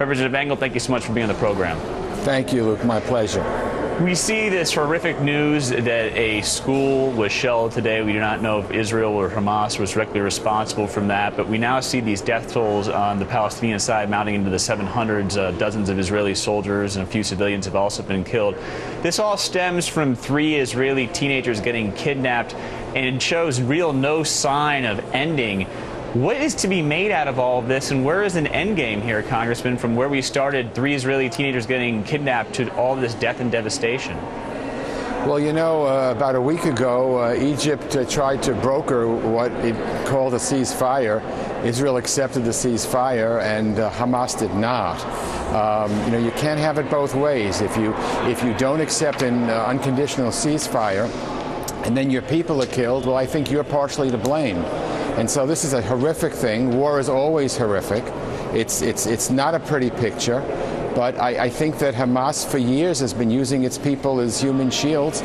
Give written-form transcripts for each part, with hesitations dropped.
Representative Engel, thank you so much for being on the program. Thank you, Luke. My pleasure. We see this horrific news that a school was shelled today. We do not know if Israel or Hamas was directly responsible from that, but we now see these death tolls on the Palestinian side mounting into the 700s. Dozens of Israeli soldiers and a few civilians have also been killed. This all stems from 3 Israeli teenagers getting kidnapped, and it shows no sign of ending. What is to be made out of all of this, and where is an end game here, Congressman, from where we started, 3 Israeli teenagers getting kidnapped, to all this death and devastation? Well, you know, about a week ago, Egypt tried to broker what it called a ceasefire. Israel accepted the ceasefire, and Hamas did not. You know, you can't have it both ways. If you don't accept an unconditional ceasefire, and then your people are killed, well, I think you're partially to blame. And so this is a horrific thing. War is always horrific. It's not a pretty picture. But I think that Hamas for years has been using its people as human shields,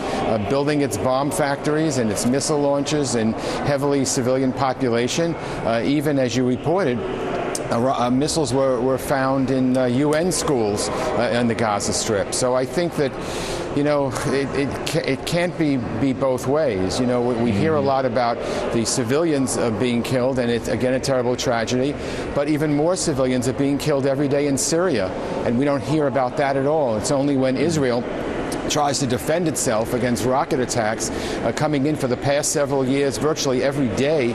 building its bomb factories and its missile launches and heavily civilian population. Even as you reported, missiles were found in UN schools in the Gaza Strip. So I think that, you know, it can't be both ways. You know, we hear a lot about the civilians being killed, and it's, again, a terrible tragedy. But even more civilians are being killed every day in Syria, and we don't hear about that at all. It's only when Israel tries to defend itself against rocket attacks coming in for the past several years, virtually every day,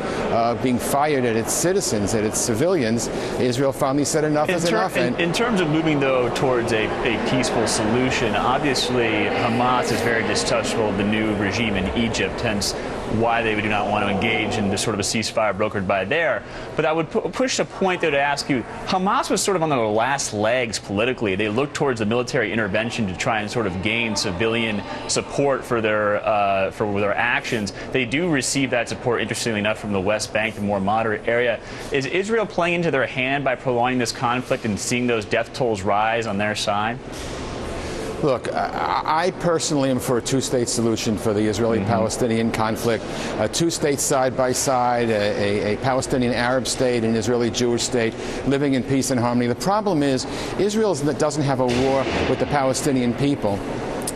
being fired at its citizens, at its civilians. Israel finally said enough is enough. In terms of moving, though, towards a peaceful solution, obviously Hamas is very distrustful of the new regime in Egypt, hence why they do not want to engage in this sort of a ceasefire brokered by there. But I would push a point, though, to ask you, Hamas was sort of on their last legs politically. They looked towards the military intervention to try and sort of gain civilian support for their actions. They do receive that support, interestingly enough, from the West Bank, the more moderate area. Is Israel playing into their hand by prolonging this conflict and seeing those death tolls rise on their side? Look, I personally am for a two-state solution for the Israeli-Palestinian conflict. 2 states side by side, a Palestinian Arab state, an Israeli Jewish state, living in peace and harmony. The problem is Israel doesn't have a war with the Palestinian people.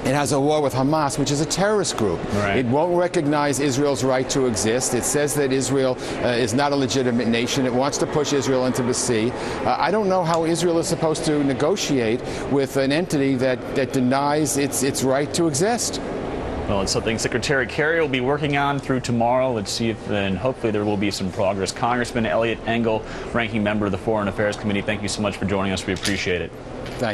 It has a war with Hamas, which is a terrorist group. Right. It won't recognize Israel's right to exist. It says that Israel is not a legitimate nation. It wants to push Israel into the sea. I don't know how Israel is supposed to negotiate with an entity that denies its right to exist. Well, it's something Secretary Kerry will be working on through tomorrow. Let's see if, and hopefully there will be some progress. Congressman Eliot Engel, ranking member of the Foreign Affairs Committee, thank you so much for joining us. We appreciate it. Thank you.